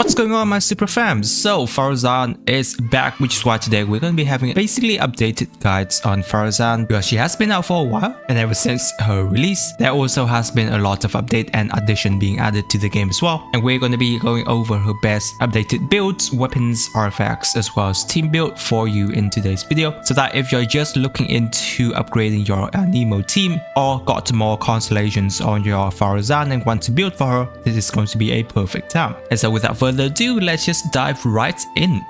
What's going on, my super fams? So Faruzan is back, which is why today we're going to be having basically updated guides on Faruzan because she has been out for a while, and ever since her release there also has been a lot of update and addition being added to the game as well, and we're going to be going over her best updated builds, weapons, artifacts, as well as team build for you in today's video, so that if you're just looking into upgrading your Anemo team or got more constellations on your Faruzan and want to build for her, this is going to be a perfect time. And so without further ado, let's just dive right in.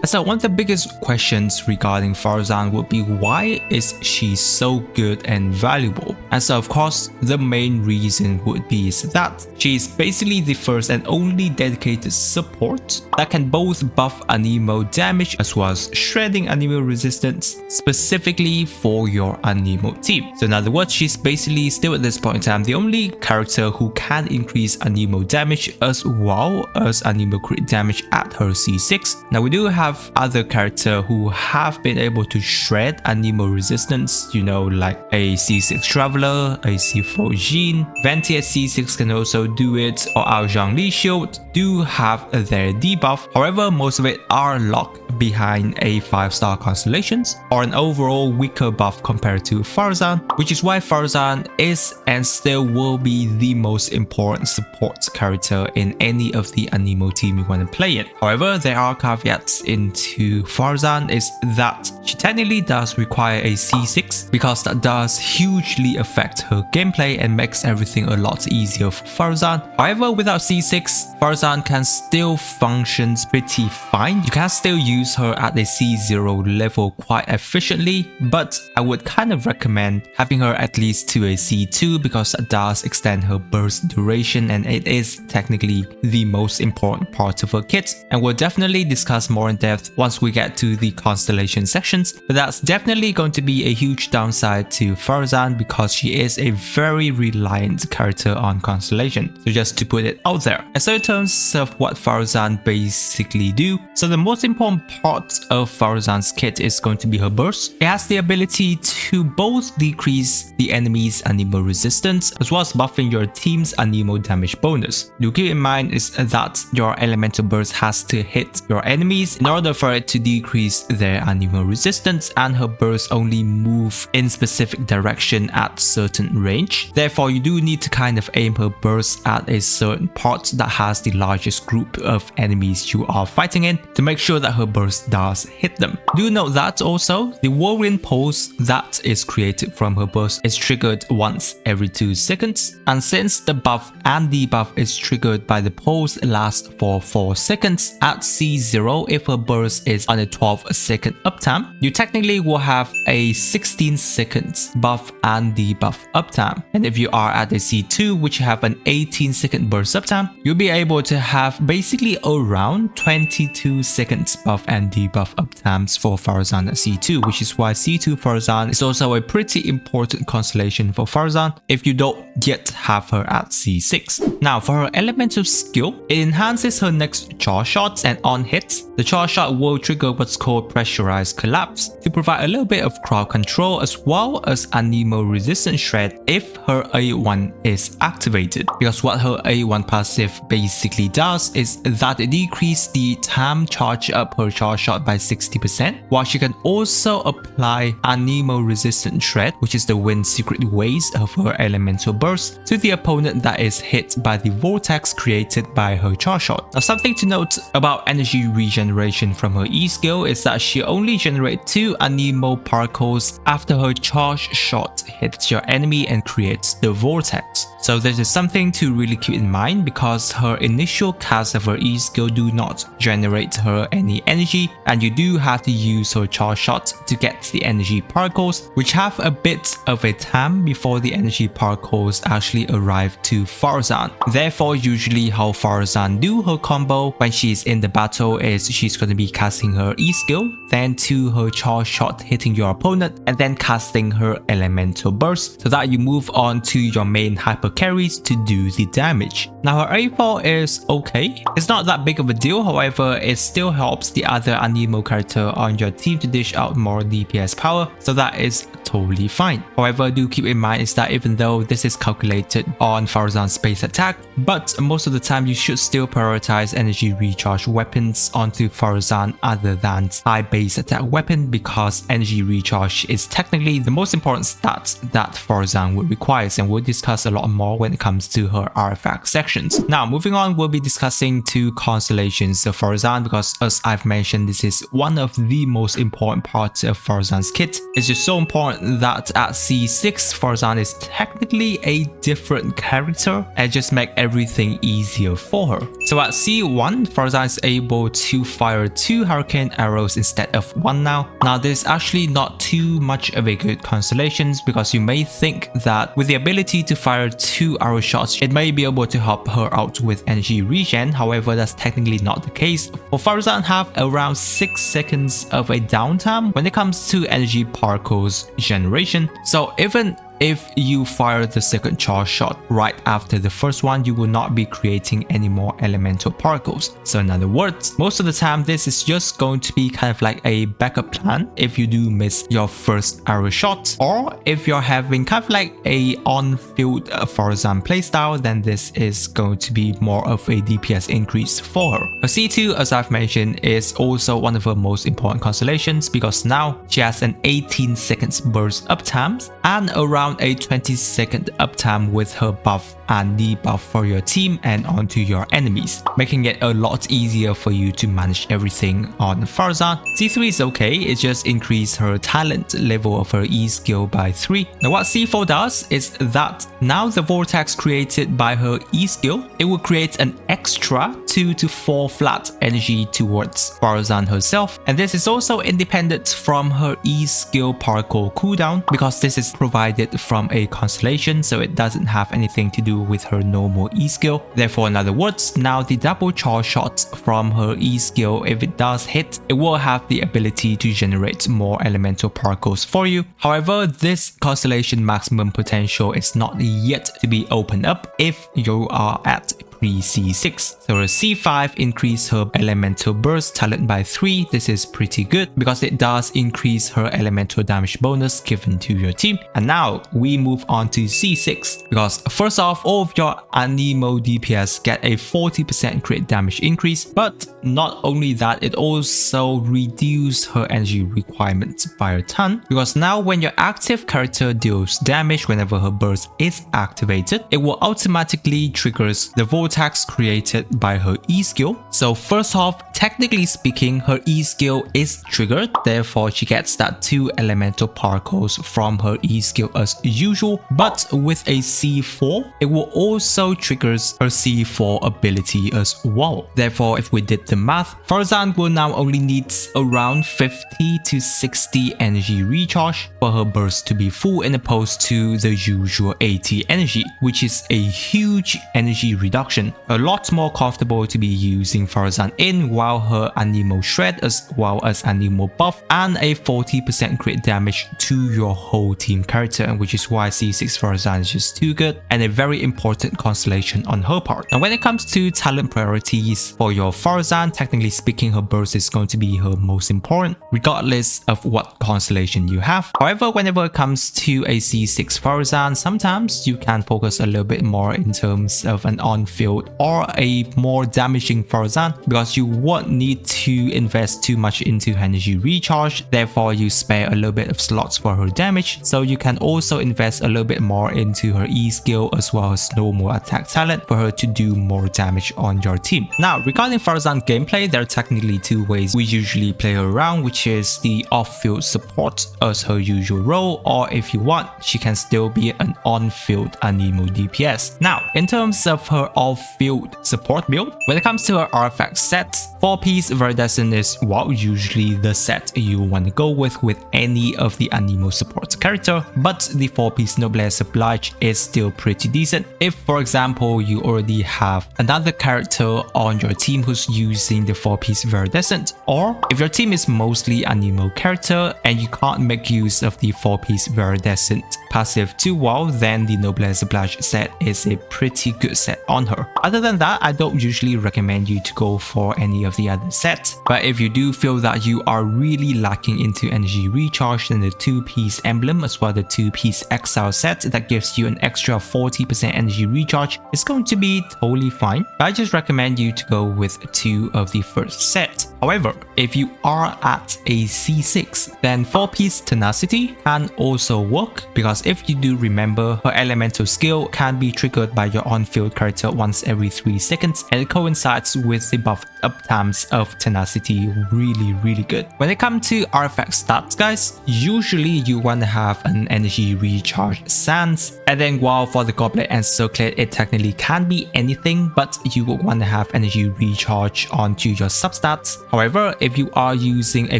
So one of the biggest questions regarding Faruzan would be, why is she so good and valuable? And so of course the main reason would be is that she is basically the first and only dedicated support that can both buff Anemo damage as well as shredding Anemo resistance specifically for your Anemo team. So in other words, she's basically still at this point in time the only character who can increase Anemo damage as well as Anemo crit damage at her C6. Now we do have other characters who have been able to shred Anemo resistance, you know, like a C6 Traveler, a C4 Jin, Venti at C6 can also do it, or our Zhangli Shield do have their debuff. However, most of it are locked behind a 5-star Constellations or an overall weaker buff compared to Faruzan, which is why Faruzan is and still will be the most important support character in any of the Anemo team you want to play it. However, there are caveats into Faruzan, is that she technically does require a C6 because that does hugely affect her gameplay and makes everything a lot easier for Faruzan. However, without C6, Faruzan can still function pretty fine. You can still use her at a C0 level quite efficiently, but I would kind of recommend having her at least to a C2 because that does extend her burst duration, and it is technically the most important part of her kit, and we'll definitely discuss more in depth once we get to the constellation sections. But that's definitely going to be a huge downside to Faruzan because she is a very reliant character on constellation, so just to put it out there. And so in terms of what Faruzan basically do, so the most important part of Faruzan's kit is going to be her burst. It has the ability to both decrease the enemy's Anemo resistance as well as buffing your team's Anemo damage bonus. Do keep in mind is that your elemental burst has to hit your enemies in order for it to decrease their Anemo resistance, and her burst only move in specific direction at certain range. Therefore, you do need to kind of aim her burst at a certain part that has the largest group of enemies you are fighting in to make sure that her burst does hit them. Do note that also the whirlwind pulse that is created from her burst is triggered once every 2 seconds, and since the buff and debuff is triggered by the pulse lasts for 4 seconds, at C0 if her burst is on a 12-second uptime, you technically will have a 16 seconds buff and debuff uptime, and if you are at a C2 which have an 18-second burst uptime, you'll be able to have basically around 22 seconds buff and debuff uptimes for Faruzan at C2, which is why C2 Faruzan is also a pretty important constellation for Faruzan if you don't yet have her at C6. Now for her elemental skill, it enhances her next charge shots, and on hits, the charge shot will trigger what's called pressurized collapse to provide a little bit of crowd control as well as Anemo resistance shred if her A1 is activated, because what her A1 passive basically does is that it decreases the time charge up her charge shot by 60%, while she can also apply Anemo resistant shred, which is the wind secret ways of her elemental burst, to the opponent that is hit by the vortex created by her charge shot. Now something to note about energy regeneration from her E skill is that she only generates 2 Anemo particles after her charge shot hits your enemy and creates the vortex. So this is something to really keep in mind because her initial cast of her E skill do not generate her any energy, and you do have to use her charge shot to get the energy particles, which have a bit of a time before the energy particles actually arrive to Faruzan. Therefore, usually how Faruzan do her combo when she's in the battle is she's going to be casting her E skill, then to her charge shot hitting your opponent, and then casting her elemental burst so that you move on to your main hyper carries to do the damage. Now her A4 is okay, it's not that big of a deal, however it still helps the other Anemo character on your team to dish out more DPS power, so that is totally fine. However, do keep in mind is that even though this is calculated on Faruzan's base attack, but most of the time you should still prioritize energy recharge weapons onto Faruzan other than high base attack weapon, because energy recharge is technically the most important stat that Faruzan would require, and we'll discuss a lot more when it comes to her artifact sections. Now moving on, we'll be discussing two constellations of Faruzan, because as I've mentioned, this is one of the most important parts of Faruzan's kit. It's just so important that at C6 Faruzan is technically a different character and just make everything easier for her. So at C1 Faruzan is able to fire 2 hurricane arrows instead of 1 now. Now this is actually not too much of a good constellation, because you may think that with the ability to fire 2 arrow shots it may be able to help her out with energy regen. However, that's technically not the case. For Faruzan have around 6 seconds of a downtime when it comes to energy particles generation. So even if you fire the second charge shot right after the first one, you will not be creating any more elemental particles. So in other words, most of the time this is just going to be kind of like a backup plan if you do miss your first arrow shot, or if you're having kind of like a on-field Faruzan playstyle, then this is going to be more of a DPS increase for her. Her C2, as I've mentioned, is also one of her most important constellations, because now she has an 18 seconds burst uptime and around a 20-second uptime with her buff and debuff for your team and onto your enemies, making it a lot easier for you to manage everything on Faruzan. C3 is okay, it just increased her talent level of her E skill by 3. Now what C4 does is that now the vortex created by her E skill, it will create an extra 2 to 4 flat energy towards Faruzan herself, and this is also independent from her E skill particle cooldown, because this is provided from a constellation, so it doesn't have anything to do with her normal E skill. Therefore, in other words, now the double charge shots from her E skill, if it does hit, it will have the ability to generate more elemental particles for you. However, this constellation maximum potential is not yet to be opened up if you are at C6. So her C5 increased her elemental burst talent by 3. This is pretty good because it does increase her elemental damage bonus given to your team. And now we move on to C6, because first off, all of your anemo DPS get a 40% crit damage increase, but not only that, it also reduces her energy requirements by a ton, because now when your active character deals damage whenever her burst is activated, it will automatically triggers the vortex created by her E skill. So first off, technically speaking, her E skill is triggered, therefore she gets that 2 elemental particles from her E skill as usual, but with a C4, it will also triggers her C4 ability as well. Therefore, if we did the math, Faruzan will now only need around 50 to 60 energy recharge for her burst to be full, in opposed to the usual 80 energy, which is a huge energy reduction. A lot more comfortable to be using Faruzan in while her anemo shred as well as anemo buff and a 40% crit damage to your whole team character, which is why C6 Faruzan is just too good and a very important constellation on her part. And when it comes to talent priorities for your Faruzan, technically speaking, her burst is going to be her most important regardless of what constellation you have. However, whenever it comes to a C6 Faruzan, sometimes you can focus a little bit more in terms of an on-field or a more damaging Faruzan, because you won't need to invest too much into energy recharge, therefore you spare a little bit of slots for her damage, so you can also invest a little bit more into her E skill as well as normal attack talent for her to do more damage on your team. Now regarding Faruzan gameplay, there are technically 2 ways we usually play her around, which is the off-field support as her usual role, or if you want, she can still be an on-field anemo DPS. Now in terms of her off-field support build, when it comes to her artifact sets, 4-piece Viridescent is usually the set you want to go with any of the anemo support character, but the 4-piece Noblesse Oblige is still pretty decent if, for example, you already have another character on your team who's using the 4-piece Viridescent, or if your team is mostly anemo character and you can't make use of the 4-piece Viridescent passive too well, then the Noblesse Oblige set is a pretty good set on her. Other than that, I don't usually recommend you to go for any of the other sets, but if you do feel that you are really lacking into energy recharge, then the 2-piece emblem as well the 2-piece exile set that gives you an extra 40% energy recharge is going to be totally fine. But I just recommend you to go with 2 of the first set. However, if you are at a C6, then 4-piece tenacity can also work, because if you do remember, her elemental skill can be triggered by your on-field character once every 3 seconds, and it coincides with the buffed up times of tenacity really good. When it comes to artifact stats, guys, usually you want to have an energy recharge sans, and then while for the goblet and circlet it technically can be anything, but you would want to have energy recharge onto your substats. However, if you are using a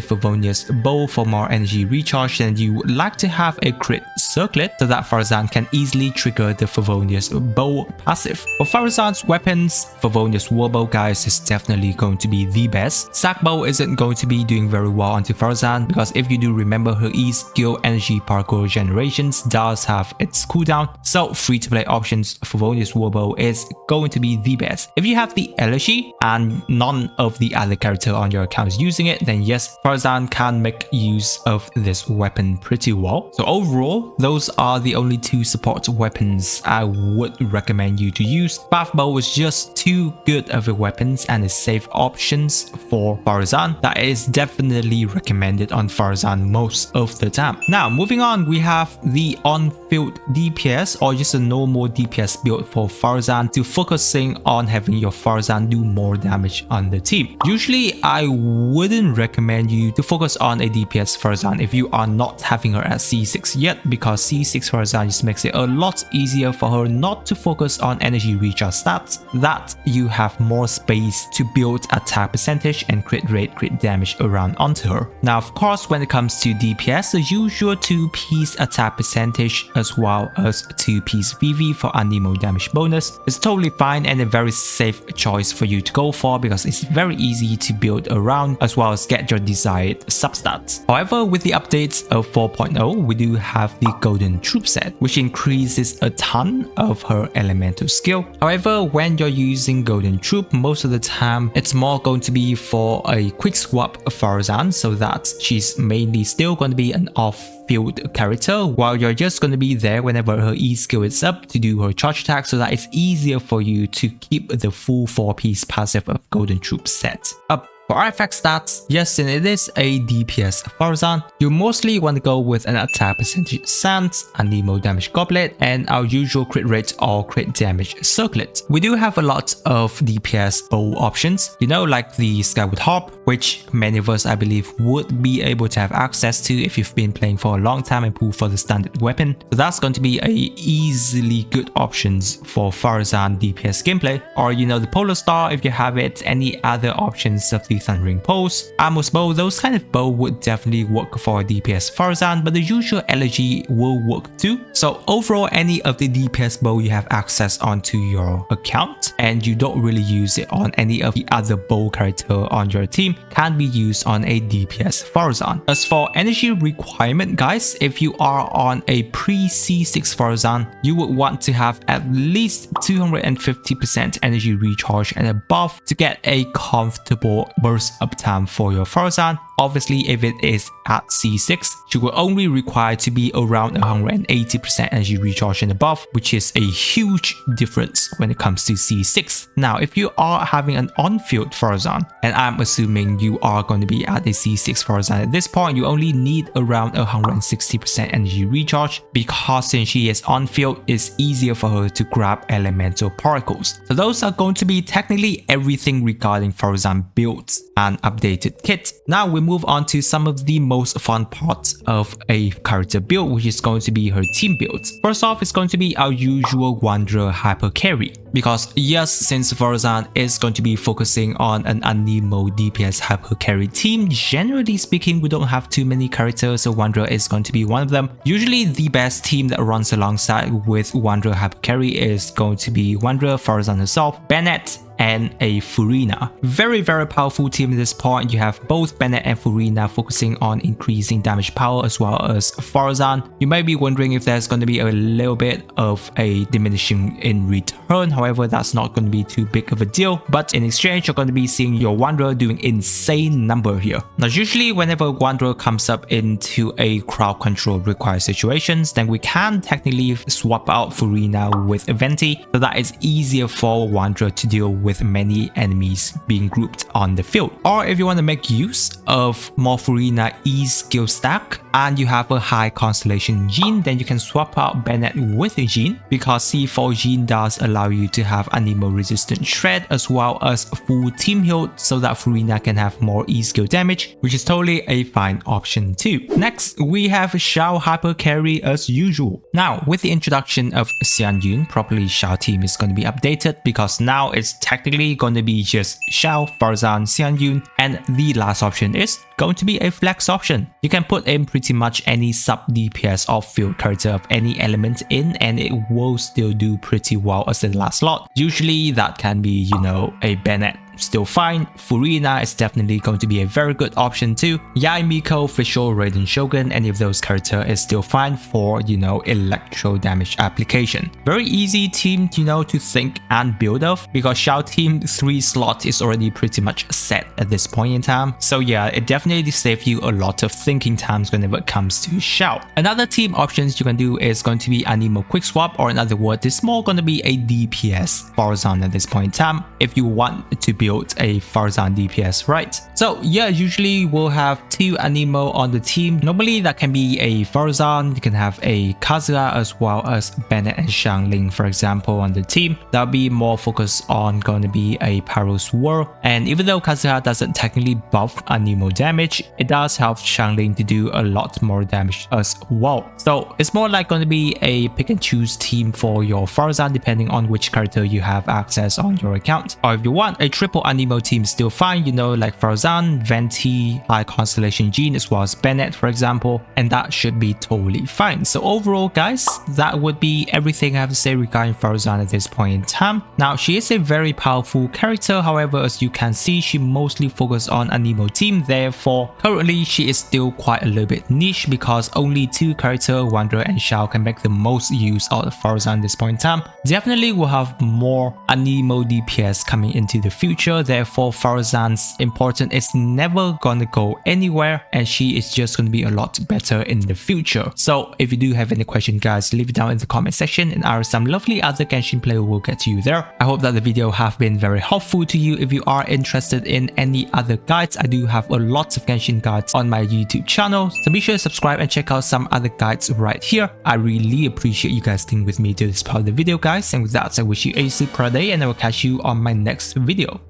Favonius bow for more energy recharge, then you would like to have a crit circlet so that Faruzan can easily trigger the Favonius bow passive. For Faruzan's weapons, Favonius warbow, guys, is definitely going to be the best. Sackbow isn't going to be doing very well onto Faruzan, because if you do remember, her E skill energy parkour generations does have its cooldown, so free-to-play options, Favonius warbow is going to be the best. If you have the elegy and none of the other character on your account is using it, then yes, Faruzan can make use of this weapon pretty well. So overall, those are the only 2 support weapons I would recommend you to use. Bathbow is just too good of a weapons and is safe options for Faruzan that is definitely recommended on Faruzan most of the time. Now moving on, we have the on-field DPS or just a normal DPS build for Faruzan to focusing on having your Faruzan do more damage on the team. Usually I wouldn't recommend you to focus on a DPS Faruzan if you are not having her at C6 yet, because C6 Faruzan just makes it a lot easier for her not to focus on energy recharge stats, that you have more space to build attack percentage and crit rate, crit damage around onto her. Now of course, when it comes to DPS, the usual 2-piece attack percentage as well as 2-piece VV for anemo damage bonus is totally fine and a very safe choice for you to go for, because it's very easy to build around as well as get your desired substats. However, with the updates of 4.0, we do have the Golden Troop set, which increases a ton of her elemental skill. However, when you're using Golden Troop, most of the time it's more going to be for a quick swap Faruzan, so that she's mainly still going to be an off-field character, while you're just going to be there whenever her E skill is up to do her charge attack, so that it's easier for you to keep the full 4-piece passive of Golden Troop set up. For artifact stats, yes, and it is a DPS Faruzan, you mostly want to go with an attack percentage sans, anemo damage goblet, and our usual crit rate or crit damage circlet. We do have a lot of DPS bow options, you know, like the Skyward Harp, which many of us I believe would be able to have access to if you've been playing for a long time and pull for the standard weapon. So that's going to be a easily good options for Faruzan DPS gameplay. Or you know, the Polar Star if you have it, any other options of the Thundering Pulse, Amos Bow, those kind of bow would definitely work for DPS Faruzan, but the usual elegy will work too. So overall, any of the DPS bow you have access onto your account and you don't really use it on any of the other bow character on your team can be used on a DPS Faruzan. As for energy requirement, guys, if you are on a pre-C6 Faruzan, you would want to have at least 250% energy recharge and above to get a comfortable burst uptime for your Faruzan. Obviously, if it is at C6, you will only require to be around 180% energy recharge and above, which is a huge difference when it comes to C6. Now, if you are having an on-field Faruzan, and I'm assuming you are going to be at a C6 Faruzan at this point, you only need around 160% energy recharge, because since she is on-field, it's easier for her to grab elemental particles. So those are going to be technically everything regarding Faruzan builds and updated kit. Now we move on to some of the most fun parts of a character build, which is going to be her team builds. First off, it's going to be our usual Wanderer Hyper Carry, because yes, since Faruzan is going to be focusing on an anemo DPS Hyper Carry team, generally speaking we don't have too many characters, so Wanderer is going to be one of them. Usually the best team that runs alongside with Wanderer Hyper Carry is going to be Wanderer, Faruzan herself, Bennett, and a Furina. Very powerful team at this point. You have both Bennett and Furina focusing on increasing damage power as well as Faruzan. You may be wondering if there's going to be a little bit of a diminishing in return. However, that's not going to be too big of a deal, but in exchange you're going to be seeing your Wanderer doing insane number here. Now usually whenever Wanderer comes up into a crowd control required situations, then we can technically swap out Furina with Venti, so that it's easier for Wanderer to deal with many enemies being grouped on the field. Or if you want to make use of more Furina E skill stack and you have a high Constellation gene, then you can swap out Bennett with a gene, because C4 gene does allow you to have Anemo resistant shred as well as full team heal, so that Furina can have more E skill damage, which is totally a fine option too. Next we have Xiao hyper carry as usual. Now with the introduction of Xian Yun, probably Xiao team is going to be updated, because now it's technically going to be just Xiao, Faruzan, Xian Yun, and the last option is going to be a flex option. You can put in pretty much any sub DPS off field character of any element in, and it will still do pretty well as the last slot. Usually that can be, you know, a Bennett, still fine. Furina is definitely going to be a very good option too. Yai Miko, Fischl, Raiden Shogun, any of those characters is still fine for, you know, electro damage application. Very easy team, you know, to think and build of, because Xiao team 3 slot is already pretty much set at this point in time. So yeah, it definitely saves you a lot of thinking times whenever it comes to Xiao. Another team options you can do is going to be Anemo quick swap, or in other words, it's more going to be a DPS Faruzan at this point in time if you want to build a Faruzan DPS, right? So yeah, usually we'll have 2 Anemo on the team. Normally that can be a Faruzan, you can have a Kazuha as well as Bennett and Xiangling, for example, on the team. That'll be more focused on going to be a Pyro Swirl, and even though Kazuha doesn't technically buff Anemo damage, it does help Xiangling to do a lot more damage as well. So it's more like going to be a pick and choose team for your Faruzan depending on which character you have access on your account. Or if you want a triple Anemo team, still fine, you know, like Faruzan, Venti, high Constellation gene as well as Bennett, for example, and that should be totally fine. So overall guys, that would be everything I have to say regarding Faruzan at this point in time. Now she is a very powerful character, however as you can see she mostly focuses on Anemo team, therefore currently she is still quite a little bit niche, because only 2 characters, Wanderer and Xiao, can make the most use out of Faruzan at this point in time. Definitely will have more Anemo DPS coming into the future, therefore Faruzan's importance is never gonna go anywhere, and she is just gonna be a lot better in the future. So if you do have any question guys, leave it down in the comment section and our some lovely other Genshin player will get to you there. I hope that the video have been very helpful to you. If you are interested in any other guides, I do have a lot of Genshin guides on my YouTube channel, so be sure to subscribe and check out some other guides right here. I really appreciate you guys staying with me to this part of the video guys, and with that I wish you a super day and I will catch you on my next video.